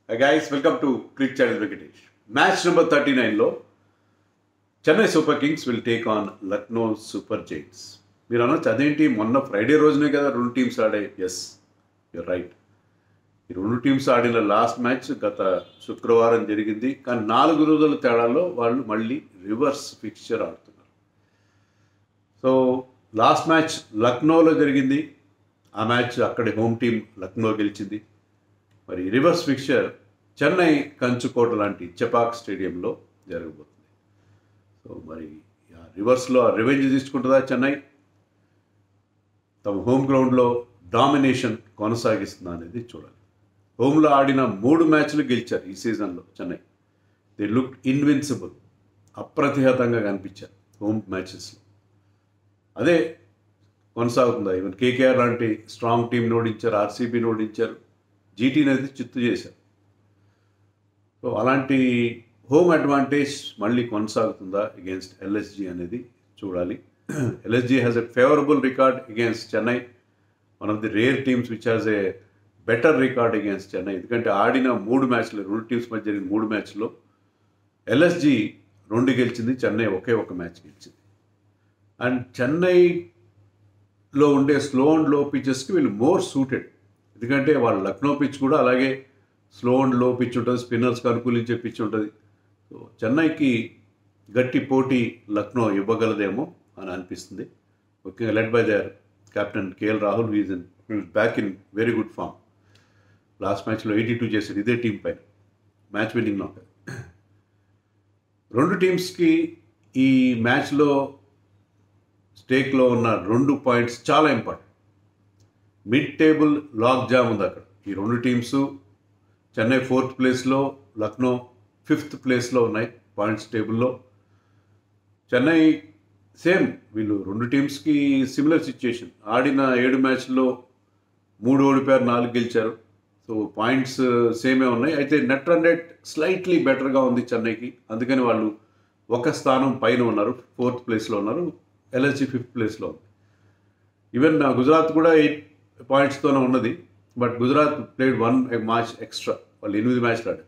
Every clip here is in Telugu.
Hi guys, welcome to Cricket Channel Venkatesh. Match number 39లో Chennai super kings will take on Lucknow super giants. మీరు అనొచ్చు అదేంటి మొన్న ఫ్రైడే రోజునే కదా రెండు టీమ్స్ ఆడాయి. Yes, you're right. ఈ రెండు టీమ్స్ ఆడిన లాస్ట్ మ్యాచ్ గత శుక్రవారం జరిగింది. కానీ 4 రోజుల తేడాలో వాళ్ళు మళ్ళీ రివర్స్ ఫిక్స్చర్ ఆడుతున్నారు. సో లాస్ట్ మ్యాచ్ లక్నోలో జరిగింది. ఆ మ్యాచ్ అక్కడి హోమ్ టీం లక్నో గెలిచింది. మరి రివర్స్ ఫిక్చర్ చెన్నై కంచుకోట లాంటి చెపాక్ స్టేడియంలో జరగబోతుంది. సో మరి రివర్స్లో రివెంజ్ తీసుకుంటుందా చెన్నై, తమ హోమ్ గ్రౌండ్లో డామినేషన్ కొనసాగిస్తుందా అనేది చూడాలి. హోమ్లో ఆడిన 3 మ్యాచ్లు గెలిచారు ఈ సీజన్లో చెన్నై. దే లుక్ ఇన్విన్సిబుల్, అప్రతిహతంగా కనిపించారు హోమ్ మ్యాచెస్లో. అదే కొనసాగుతుందా? ఈవెన్ కేకేఆర్ లాంటి స్ట్రాంగ్ టీంని ఓడించారు, ఆర్సీబీని ఓడించారు, జీటీని అయితే చిత్తు చేశారు. సో అలాంటి హోమ్ అడ్వాంటేజ్ మళ్ళీ కొనసాగుతుందా అగేన్స్ట్ ఎల్ఎస్జీ అనేది చూడాలి. LSG has a favourable record against Chennai, one of the rare teams which has a better record against Chennai. ఎందుకంటే ఆడిన 3 మ్యాచ్లు, రెండు టీమ్స్ మధ్య జరిగిన 3 మ్యాచ్లో ఎల్ఎస్జీ 2 గెలిచింది, చెన్నై ఒకే ఒక మ్యాచ్ గెలిచింది. అండ్ చెన్నైలో ఉండే స్లో అండ్ లో పిచెస్కి వీళ్ళు మోర్ సూటెడ్. ఎందుకంటే వాళ్ళ లక్నో పిచ్ కూడా అలాగే స్లో అండ్ లో పిచ్ ఉంటుంది, స్పిన్నర్స్కి అనుకూలించే పిచ్ ఉంటుంది. సో చెన్నైకి గట్టి పోటీ లక్నో ఇవ్వగలదేమో అని అనిపిస్తుంది. ముఖ్యంగా led by the captain KL Rahul, is back in very good form. Last మ్యాచ్లో 82 చేశాడు ఇదే టీం పైన, మ్యాచ్ విన్నింగ్ నాక్. రెండు టీమ్స్కి ఈ మ్యాచ్లో స్టేక్లో ఉన్న 2 పాయింట్స్ చాలా important. Mid table lock jam ఉంది అక్కడ. ఈ రెండు టీమ్స్ చెన్నై 4th ప్లేస్లో, లక్నో 5th ప్లేస్లో ఉన్నాయి పాయింట్స్ టేబుల్లో. చెన్నై సేమ్, వీళ్ళు రెండు టీమ్స్కి సిమిలర్ సిచ్యుయేషన్. ఆడిన 7 మ్యాచ్ల్లో 3 ఓడిపోయారు, 4 గెలిచారు. సో పాయింట్స్ సేమే ఉన్నాయి. అయితే నెట్ రన్ రేట్ స్లైట్లీ బెటర్గా ఉంది చెన్నైకి, అందుకని వాళ్ళు ఒక స్థానం పైన ఉన్నారు, 4th ప్లేస్లో ఉన్నారు. ఎల్ఎస్జీ 5th ప్లేస్లో ఉంది. ఈవెన్ గుజరాత్ కూడా 8 పాయింట్స్తోనే ఉన్నది. But Gujarat played 1 match extra, వాళ్ళు 8 మ్యాచ్లు ఆడారు.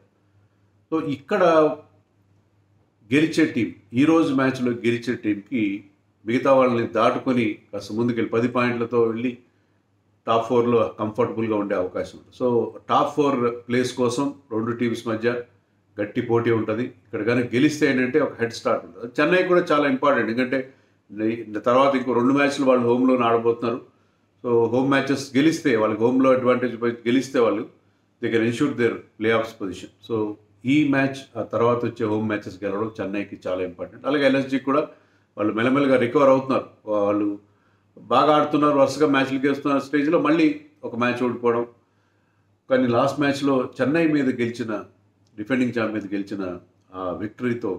సో ఇక్కడ గెలిచే టీం, ఈరోజు మ్యాచ్లో గెలిచే టీంకి మిగతా వాళ్ళని దాటుకొని కాస్త ముందుకెళ్ళి 10 పాయింట్లతో వెళ్ళి టాప్ 4లో కంఫర్టబుల్గా ఉండే అవకాశం ఉంది. సో టాప్ 4 ప్లేస్ కోసం రెండు టీమ్స్ మధ్య గట్టి పోటీ ఉంటుంది. ఇక్కడ కానీ గెలిస్తే ఏంటంటే ఒక హెడ్ స్టార్ట్ ఉంటుంది. చెన్నై కూడా చాలా ఇంపార్టెంట్, ఎందుకంటే తర్వాత ఇంకో 2 మ్యాచ్లు వాళ్ళు హోమ్లోనే ఆడబోతున్నారు. సో హోమ్ మ్యాచెస్ గెలిస్తే, వాళ్ళకి హోమ్లో అడ్వాంటేజ్ గెలిస్తే వాళ్ళు they can ensure their playoffs position. So ఈ మ్యాచ్, ఆ తర్వాత వచ్చే హోమ్ మ్యాచెస్ గెలవడం చెన్నైకి చాలా ఇంపార్టెంట్. అలాగే ఎల్ఎస్జీ కూడా వాళ్ళు మెల్లమెల్లగా రికవర్ అవుతున్నారు. వాళ్ళు బాగా ఆడుతున్నారు, వరుసగా మ్యాచ్లు గెలుస్తున్న స్టేజ్లో మళ్ళీ ఒక మ్యాచ్ ఓడిపోవడం. కానీ లాస్ట్ మ్యాచ్లో చెన్నై మీద గెలిచిన, డిఫెండింగ్ ఛాంప్ మీద గెలిచిన ఆ విక్టరీతో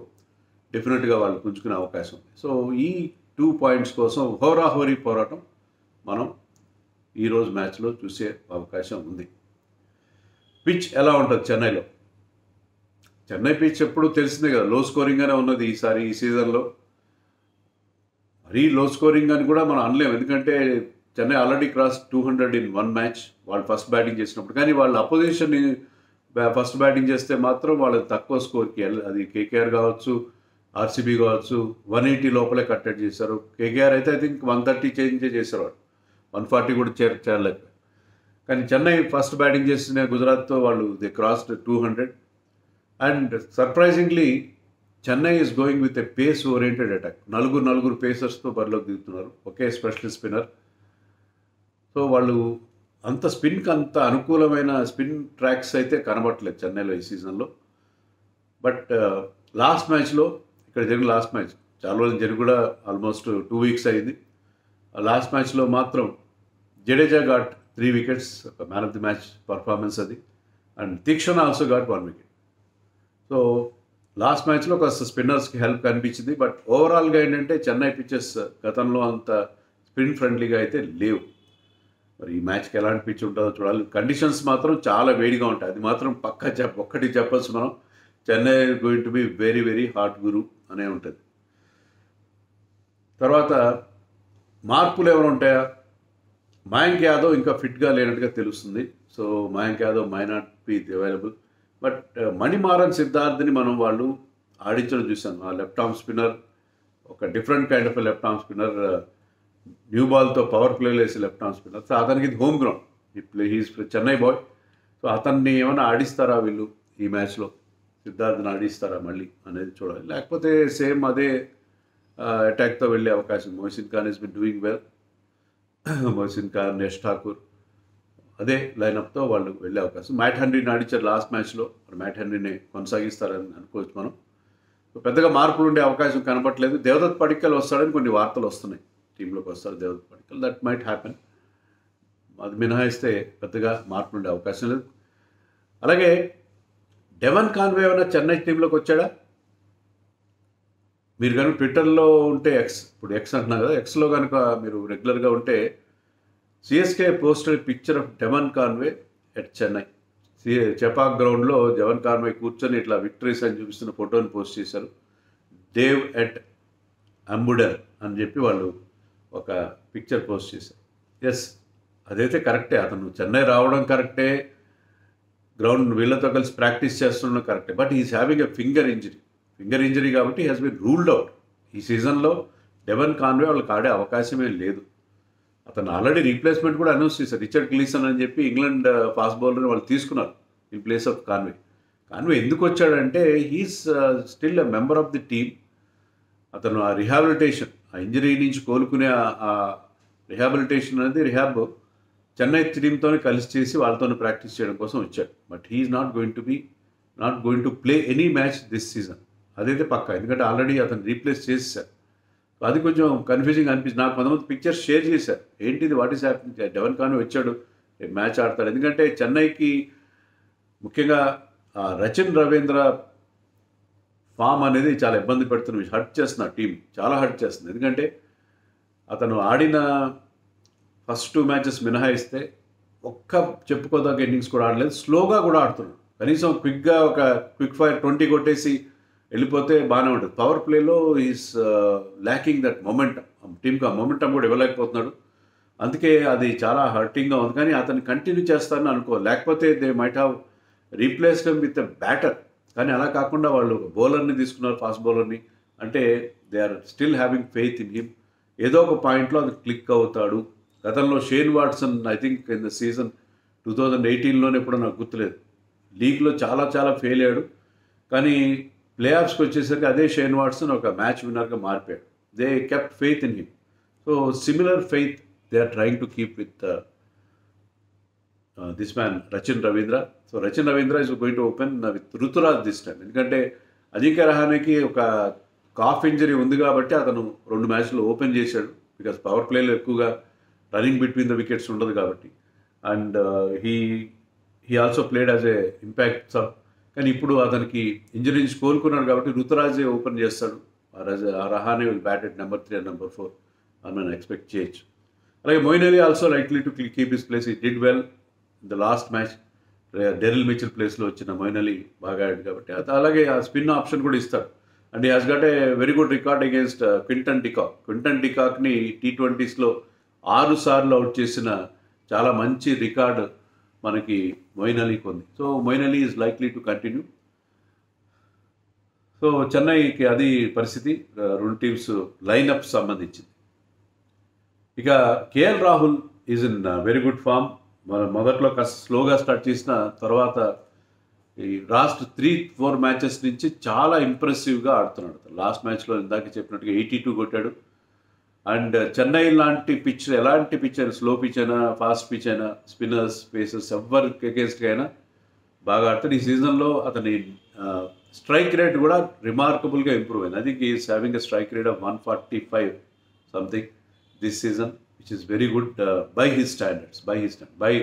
డెఫినెట్గా వాళ్ళు పుంజుకునే అవకాశం ఉంది. సో ఈ 2 పాయింట్స్ కోసం హోరాహోరీ పోరాటం మనం ఈరోజు మ్యాచ్లో చూసే అవకాశం ఉంది. పిచ్ ఎలా ఉంటుంది చెన్నైలో? చెన్నై పిచ్ ఎప్పుడు తెలిసిందే కదా, లో స్కోరింగ్గానే ఉన్నది ఈసారి ఈ సీజన్లో. మరీ లో స్కోరింగ్ అని కూడా మనం అనలేము, ఎందుకంటే Chennai already cross 200 in 1 match వాళ్ళు ఫస్ట్ బ్యాటింగ్ చేసినప్పుడు. కానీ వాళ్ళ అపోజిషన్ ఫస్ట్ బ్యాటింగ్ చేస్తే మాత్రం వాళ్ళు తక్కువ స్కోర్కి, అది కేకేఆర్ కావచ్చు, ఆర్సీబీ కావచ్చు, 180 లోపలే కట్టడి చేశారు. కేకేఆర్ అయితే ఐ థింక్ 130 చేంజ్ చేశారు, వాళ్ళు 140 కూడా చేరలేక. కానీ చెన్నై ఫస్ట్ బ్యాటింగ్ చేసిన గుజరాత్తో వాళ్ళు they crossed 200. And surprisingly Chennai is going with a pace oriented attack. నలుగురు పేసర్స్తో బరిలోకి దిగుతున్నారు, ఒకే స్పెషల్ స్పిన్నర్. సో వాళ్ళు అంత స్పిన్కి అంత అనుకూలమైన స్పిన్ ట్రాక్స్ అయితే కనబట్టలేదు చెన్నైలో ఈ సీజన్లో. బట్ లాస్ట్ మ్యాచ్లో, ఇక్కడ జరిగిన లాస్ట్ మ్యాచ్ చాలా రోజులు జరిగి కూడా ఆల్మోస్ట్ 2 వీక్స్ అయింది. లాస్ట్ మ్యాచ్లో మాత్రం జడేజా గాట్ 3 వికెట్స్, ఒక man of the match performance అది. And Theekshana also got 1 wicket. So last మ్యాచ్లో కాస్త స్పిన్నర్స్కి హెల్ప్ కనిపించింది. బట్ ఓవరాల్గా ఏంటంటే చెన్నై పిచెస్ గతంలో అంత స్పిన్ ఫ్రెండ్లీగా అయితే లేవు. మరి ఈ మ్యాచ్కి ఎలాంటి పిచ్ ఉంటుందో చూడాలి. కండిషన్స్ మాత్రం చాలా వేడిగా ఉంటాయి, అది మాత్రం పక్కా ఒక్కటి చెప్పచ్చు మనం, Chennai going to be very very hot గురు అనే ఉంటుంది. తర్వాత మార్పులు ఏమైనా ఉంటాయా? మయాంక్ యాదవ్ ఇంకా ఫిట్గా లేనట్టుగా తెలుస్తుంది. So Mayank Yadav may not be available. But Manimaran సిద్ధార్థ్ని వాళ్ళు ఆడించడం చూశాను. ఆ లెఫ్ట్ ఆర్మ్ స్పిన్నర్, ఒక different kind of left arm spinner, new బాల్తో పవర్ ప్లేలో వేసే లెఫ్ట్ ఆర్మ్ స్పిన్నర్. సో అతనికి ఇది home ground, he's Chennai boy. So అతన్ని ఏమైనా ఆడిస్తారా వీళ్ళు ఈ మ్యాచ్లో, సిద్ధార్థ్ని ఆడిస్తారా మళ్ళీ అనేది చూడాలి. లేకపోతే సేమ్ అదే అటాక్తో వెళ్ళే అవకాశం. Mohsin Khan is been doing well. Mohsin Khan, Yash Thakur, అదే లైనప్తో వాళ్ళు వెళ్ళే అవకాశం. మ్యాట్ హెన్రీని ఆడించారు లాస్ట్ మ్యాచ్లో, మ్యాట్ హెన్రీని కొనసాగిస్తారని అనుకోవచ్చు మనం. పెద్దగా మార్పులు ఉండే అవకాశం కనపట్లేదు. దేవదత్ పడిక్కల్ వస్తాడని కొన్ని వార్తలు వస్తున్నాయి, టీంలోకి వస్తారు Devdutt Padikkal. That might happen. అది మినహాయిస్తే పెద్దగా మార్పులు ఉండే అవకాశం లేదు. అలాగే డెవన్ కాన్వే ఏమైనా చెన్నై టీంలోకి వచ్చాడా? మీరు కనుక ట్విట్టర్లో ఉంటే, ఇప్పుడు ఎక్స్ అంటున్నారు కదా, ఎక్స్లో కనుక మీరు రెగ్యులర్గా ఉంటే, CSK posted picture of Devon Conway at Chennai. Chepauk గ్రౌండ్లో డెవన్ కాన్వే కూర్చొని ఇట్లా విక్టరీస్ అని చూపిస్తున్న ఫోటోని పోస్ట్ చేశారు. దేవ్ ఎట్ అంబుడర్ అని చెప్పి వాళ్ళు ఒక పిక్చర్ పోస్ట్ చేశారు. ఎస్, అదైతే కరెక్టే. అతను చెన్నై రావడం కరెక్టే, గ్రౌండ్ వీళ్ళతో కలిసి ప్రాక్టీస్ చేస్తుండడం కరెక్టే. But is having a finger injury కాబట్టి he has been ruled out. ఈ సీజన్లో డెవన్ కాన్వే వాళ్ళకి ఆడే అవకాశమే లేదు. అతను ఆల్రెడీ రీప్లేస్మెంట్ కూడా అనౌన్స్ చేశారు. రిచర్డ్ క్లీసన్ అని చెప్పి ఇంగ్లాండ్ ఫాస్ట్ బౌలర్ని వాళ్ళు తీసుకున్నారు ఇన్ ప్లేస్ ఆఫ్ కాన్వే ఎందుకు వచ్చాడంటే, he's still a member of the team. అతను ఆ రిహాబిలిటేషన్, ఆ ఇంజరీ నుంచి కోలుకునే ఆ రిహాబిలిటేషన్ అనేది రిహాబ్ చెన్నై టీంతో కలిసి చేసి వాళ్ళతో ప్రాక్టీస్ చేయడం కోసం వచ్చాడు. But he is not going to play any match this season. అదైతే పక్కా, ఎందుకంటే ఆల్రెడీ అతను రీప్లేస్ చేసేసారు. అది కొంచెం కన్ఫ్యూజింగ్ అనిపించింది నాకు. కొంతమంది పిక్చర్స్ షేర్ చేశారు, ఏంటిది, what is happening, Devon Conway వచ్చాడు, మ్యాచ్ ఆడతాడు. ఎందుకంటే చెన్నైకి ముఖ్యంగా రచిన్ రవీంద్ర ఫామ్ అనేది చాలా ఇబ్బంది పెడుతుంది, హర్ట్ చేస్తున్న టీం, చాలా హర్ట్ చేస్తుంది. ఎందుకంటే అతను ఆడిన ఫస్ట్ 2 మ్యాచెస్ మినహాయిస్తే ఒక్క చెప్పుకోదగ్గ ఇన్నింగ్స్ కూడా ఆడలేదు. స్లోగా కూడా ఆడుతున్నాడు. కనీసం క్విక్గా ఒక క్విక్ ఫైర్ 20 కొట్టేసి వెళ్ళిపోతే బాగానే ఉంటుంది. పవర్ ప్లేలో ఈజ్ ల్యాకింగ్ దట్ మొమెంటం. టీంకి ఆ మొమెంటం కూడా ఇవ్వలేకపోతున్నాడు. అందుకే అది చాలా హర్టింగ్గా ఉంది. కానీ అతను కంటిన్యూ చేస్తారని అనుకో, లేకపోతే they might have replaced with a batter. కానీ అలా కాకుండా వాళ్ళు బౌలర్ని తీసుకున్నారు, ఫాస్ట్ బౌలర్ని. అంటే they are still having faith in him. ఏదో ఒక పాయింట్లో అది క్లిక్ అవుతాడు. గతంలో Shane Watson, I think in the season 2018లోనే ఎప్పుడో నాకు గుర్తులేదు, లీగ్లో చాలా ఫెయిల్ అయ్యాడు. కానీ ప్లే ఆఫ్స్కి వచ్చేసరికి అదే షేన్ వాట్సన్ ఒక మ్యాచ్ విన్నర్గా మారిపోయాడు. They kept faith in him. So similar faith they are trying to keep with this man Rachin Ravindra. So Rachin Ravindra is going to open with Ruturaj this time. ఎందుకంటే అజింక్య రహానేకి ఒక కాఫ్ ఇంజరీ ఉంది కాబట్టి అతను 2 మ్యాచ్లు ఓపెన్ చేశాడు. బికాస్ పవర్ ప్లేలో ఎక్కువగా రన్నింగ్ బిట్వీన్ ద వికెట్స్ ఉండదు కాబట్టి. And he also played as a impact sub. కానీ ఇప్పుడు అతనికి ఇంజరీ నుంచి కోలుకున్నాడు కాబట్టి రుతురాజే ఓపెన్ చేస్తాడు. Rahane will bat at number 3 and number 4 అని మనం ఎక్స్పెక్ట్ చేయొచ్చు. అలాగే Moeen Ali also likely to keep his place. He did well in the last match. Daryl Mitchell ప్లేస్లో వచ్చిన మొయిన్ అలీ బాగా ఆడాడు కాబట్టి అలాగే ఆ స్పిన్ ఆప్షన్ కూడా ఇస్తాడు. And he has got a very good record against Quinton డికాక్ని T20స్లో 6 సార్లు అవుట్ చేసిన చాలా మంచి రికార్డు మనకి మొయిన్ అలీకి ఉంది. So Moin Ali is likely to continue. So చెన్నైకి అది పరిస్థితి 2 టీమ్స్ లైనప్ సంబంధించింది. ఇక KL Rahul is in very good form. మొదట్లో కాస్త స్లోగా స్టార్ట్ చేసిన తర్వాత ఈ లాస్ట్ 3-4 మ్యాచెస్ నుంచి చాలా ఇంప్రెసివ్గా ఆడుతున్నాడు. లాస్ట్ మ్యాచ్లో ఇందాక చెప్పినట్టుగా 82 కొట్టాడు. అండ్ చెన్నై లాంటి పిచ్, ఎలాంటి పిచ్ అయినా, స్లో పిచ్ అయినా, ఫాస్ట్ పిచ్ అయినా, స్పిన్నర్స్, పేసర్స్ ఎవరికి అగేన్స్ట్గా అయినా బాగా ఆడుతాడు. ఈ సీజన్లో అతని స్ట్రైక్ రేట్ కూడా రిమార్కబుల్గా ఇంప్రూవ్ అయింది. I think is having a strike rate of 145 something this season, which is very good bye his standards. By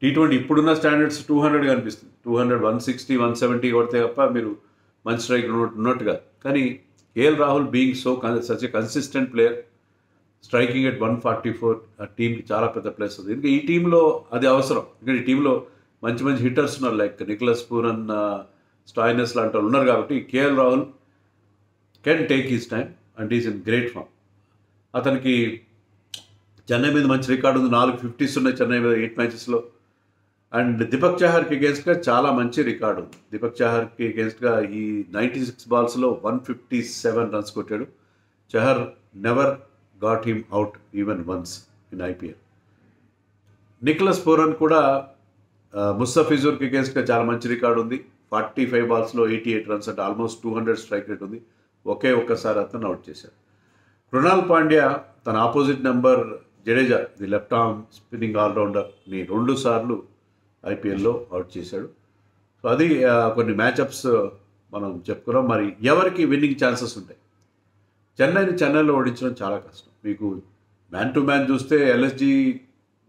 T20 ఇప్పుడున్న స్టాండర్డ్స్ 200 కనిపిస్తుంది. 200, 160, 170 కొడితే తప్ప మీరు మంచి స్ట్రైక్ ఉన్నట్టుగా. కానీ KL Rahul being such a consistent player, striking at 144 ఆ టీంకి చాలా పెద్ద ప్లేస్ ఉంది. ఇంకా ఈ టీంలో అది అవసరం. ఇంకా ఈ టీంలో మంచి హిట్టర్స్ ఉన్నారు, లైక్ నికోలస్ పూరన్, స్టాయినస్ లాంటి వాళ్ళు ఉన్నారు కాబట్టి KL Rahul can take his time and is in great form. అతనికి చెన్నై మీద మంచి రికార్డు ఉంది. 4 50s ఉన్నాయి చెన్నై మీద 8 మ్యాచెస్లో. అండ్ దీపక్ చహర్కి అగేన్స్ట్గా చాలా మంచి రికార్డు ఉంది. దీపక్ చహర్కి అగేన్స్ట్గా ఈ 96 బాల్స్లో 157 రన్స్ కొట్టాడు. Chahar never got him out even once in IPL. Nicholas Pooran కూడా ముస్తఫిజుర్కి అగేన్స్ట్గా చాలా మంచి రికార్డు ఉంది. 45 బాల్స్లో 88 రన్స్ అంటే ఆల్మోస్ట్ 200 స్ట్రైక్ రేట్ ఉంది. ఒక్కసారి అతను అవుట్ చేశాడు. కృణాల్ పాండ్యా తన opposite number Jadeja the left arm spinning ఆల్రౌండర్ని 2 సార్లు ఐపీఎల్లో అవుట్ చేశాడు. సో అది కొన్ని మ్యాచప్స్ మనం చెప్పుకున్నాం. మరి ఎవరికి విన్నింగ్ ఛాన్సెస్ ఉంటాయి? చెన్నైలో ఓడించడం చాలా కష్టం. మీకు మ్యాన్ టు మ్యాన్ చూస్తే ఎల్ఎస్జీ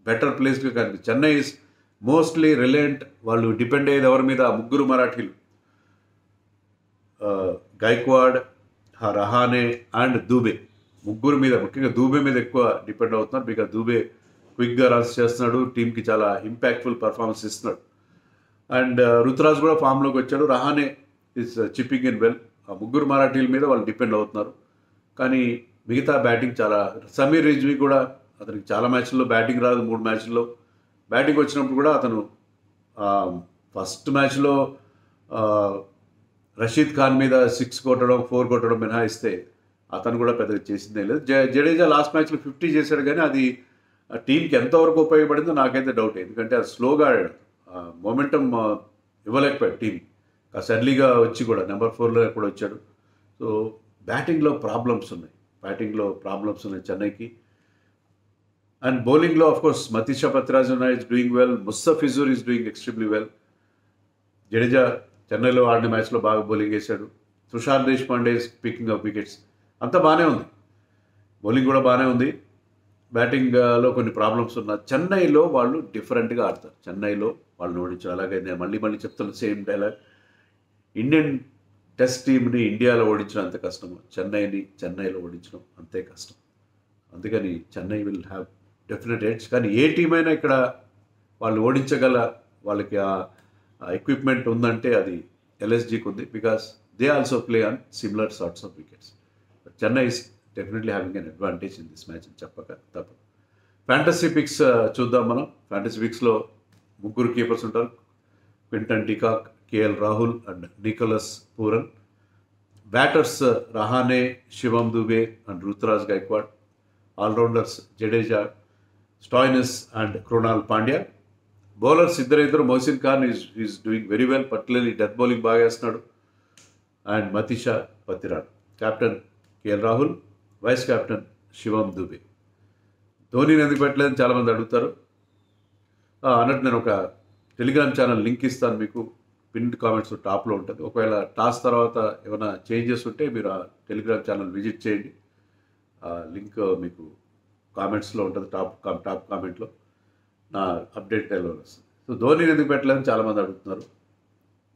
బెటర్ ప్లేస్గా కనిపిస్తుంది. Chennai is mostly reliant. వాళ్ళు డిపెండ్ అయ్యేది ఎవరి మీద? 3 మరాఠీలు, గైక్వాడ్, రహానే అండ్ దూబే. 3 మీద, ముఖ్యంగా దూబే మీద ఎక్కువ డిపెండ్ అవుతున్నారు. బికాజ్ దూబే క్విక్గా రన్స్ చేస్తున్నాడు, టీంకి చాలా ఇంపాక్ట్ఫుల్ పర్ఫార్మెన్స్ ఇస్తున్నాడు. అండ్ రుతురాజ్ కూడా ఫామ్లోకి వచ్చాడు. Rahane is chipping in well. ఆ 3 మరాఠీల మీద వాళ్ళు డిపెండ్ అవుతున్నారు. కానీ మిగతా బ్యాటింగ్ చాలా, సమీర్ రిజ్వీ కూడా అతనికి చాలా మ్యాచ్ల్లో బ్యాటింగ్ రాదు. 3 మ్యాచ్ల్లో బ్యాటింగ్ వచ్చినప్పుడు కూడా అతను ఫస్ట్ మ్యాచ్లో రషీద్ ఖాన్ మీద 6 కొట్టడం 4 కొట్టడం మినహాయిస్తే అతను కూడా పెద్దగా చేసిందే లేదు. జడేజా లాస్ట్ మ్యాచ్లో 50 చేశాడు, కానీ అది టీంకి ఎంతవరకు ఉపయోగపడిందో నాకైతే డౌట్. ఎందుకంటే అది స్లోగా ఆడాడు, మొమెంటం ఇవ్వలేకపోయాడు టీం. కాస్త ఎర్లీగా వచ్చి కూడా నెంబర్ 4లో ఎప్పుడు వచ్చాడు. సో బ్యాటింగ్లో ప్రాబ్లమ్స్ ఉన్నాయి చెన్నైకి. అండ్ బౌలింగ్లో of course Matheesha Pathirana is doing well, Mustafizur is doing extremely well. Jadeja చెన్నైలో ఆడిన మ్యాచ్లో బాగా బౌలింగ్ వేశాడు. Tushar Deshpande is picking up wickets. అంతా బాగానే ఉంది, బౌలింగ్ కూడా బాగానే ఉంది. బ్యాటింగ్లో కొన్ని ప్రాబ్లమ్స్ ఉన్నా చెన్నైలో వాళ్ళు డిఫరెంట్గా ఆడతారు. చెన్నైలో వాళ్ళని ఓడించారు. అలాగే నేను మళ్ళీ చెప్తున్న సేమ్ డైలాగ్, ఇండియన్ టెస్ట్ టీంని ఇండియాలో ఓడించడం అంత కష్టమో చెన్నైలో ఓడించడం అంతే కష్టం. అందుకని Chennai will have definite edge. కానీ ఏ టీం అయినా ఇక్కడ వాళ్ళు ఓడించగల వాళ్ళకి ఆ ఎక్విప్మెంట్ ఉందంటే అది ఎల్ఎస్జీకి ఉంది. Because they also play on similar sorts of wickets. But Chennai is definitely having an advantage in this match అని చెప్పక తప్పదు. ఫ్యాంటసీ పిక్స్ చూద్దాం మనం. ఫ్యాంటసీ పిక్స్లో 3 కీపర్స్ ఉంటారు: Quinton de Kock, KL Rahul and Nicholas Pooran. Batters Rahane, Shivam Dube and Ruturaj Gaikwad. All rounders Jadeja, Stoinis and Krunal Pandya. Bowlers ఇద్దరు Mohsin Khan is doing very well, particularly death bowling బాగా వేస్తున్నాడు. And Matheesha పత్తిరాడ్. Captain KL Rahul, vice captain Shivam Dube. ధోనీని ఎందుకు పెట్టలేదని చాలామంది అడుగుతారు. అన్నట్టు నేను ఒక టెలిగ్రామ్ ఛానల్ లింక్ ఇస్తాను మీకు, పిన్ కామెంట్స్ టాప్లో ఉంటుంది. ఒకవేళ టాస్ తర్వాత ఏమైనా చేంజెస్ ఉంటే మీరు ఆ టెలిగ్రామ్ ఛానల్ విజిట్ చేయండి. లింక్ మీకు కామెంట్స్లో ఉంటుంది, టాప్ కామెంట్లో నా అప్డేట్ టైంలో వస్తుంది. సో ధోనీని ఎందుకు పెట్టలేదని చాలామంది అడుగుతున్నారు.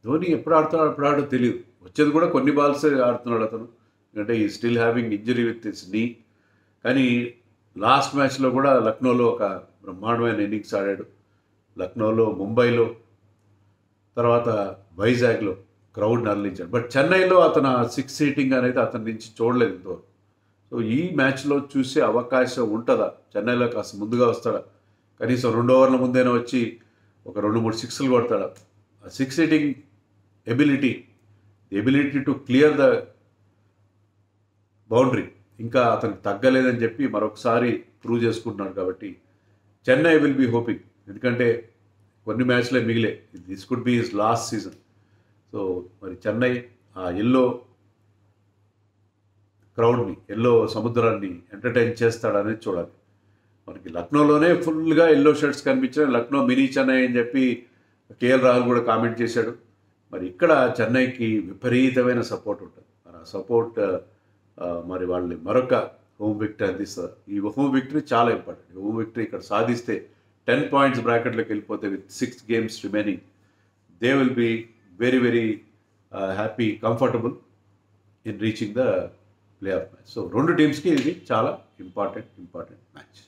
ధోని ఎప్పుడు ఆడుతున్నాడో తెలియదు. వచ్చేది కూడా కొన్ని బాల్స్ ఆడుతున్నాడు అతను, ఎందుకంటే ఈ still having injury with his నీ. కానీ లాస్ట్ మ్యాచ్లో కూడా లక్నోలో ఒక బ్రహ్మాండమైన ఇన్నింగ్స్ ఆడాడు. లక్నోలో, ముంబైలో, తర్వాత వైజాగ్లో క్రౌడ్ని అల్లించాడు. బట్ చెన్నైలో అతను 6 సీటింగ్ అనేది అతని నుంచి చూడలేదు ఇంతవరకు. సో ఈ మ్యాచ్లో చూసే అవకాశం ఉంటుందా? చెన్నైలో కాస్త ముందుగా వస్తాడా? కనీసం 2 ఓవర్ల ముందైనా వచ్చి ఒక 2-3 సిక్స్లు కొడతాడా? ఆ 6 seating ability to clear the boundary ఇంకా అతనికి తగ్గలేదని చెప్పి మరొకసారి ప్రూవ్ చేసుకుంటున్నాడు. కాబట్టి చెన్నై విల్ బీ హోపింగ్, ఎందుకంటే కొన్ని మ్యాచ్లే మిగిలే. This could be his last season. So మరి చెన్నై ఆ ఎల్లో క్రౌడ్ని, ఎల్లో సముద్రాన్ని ఎంటర్టైన్ చేస్తాడనేది చూడాలి. మనకి లక్నోలోనే ఫుల్గా ఎల్లో షర్ట్స్ కనిపించాయి. లక్నో మినీ చెన్నై అని చెప్పి కేఎల్ రాహుల్ కూడా కామెంట్ చేశాడు. మరి ఇక్కడ చెన్నైకి విపరీతమైన సపోర్ట్ ఉంటుంది. మరి ఆ సపోర్ట్ మరి వాళ్ళని మరొక హోమ్ విక్టరీ అందిస్తారు. ఈ హోమ్ విక్టరీ చాలా ఇంపార్టెంట్. హోమ్ విక్టరీ ఇక్కడ సాధిస్తే 10 పాయింట్స్ బ్రాకెట్లోకి వెళ్ళిపోతే with 6 games remaining they will be very happy, comfortable in reaching the playoff match. So 2 టీమ్స్కి ఇది చాలా ఇంపార్టెంట్ మ్యాచ్.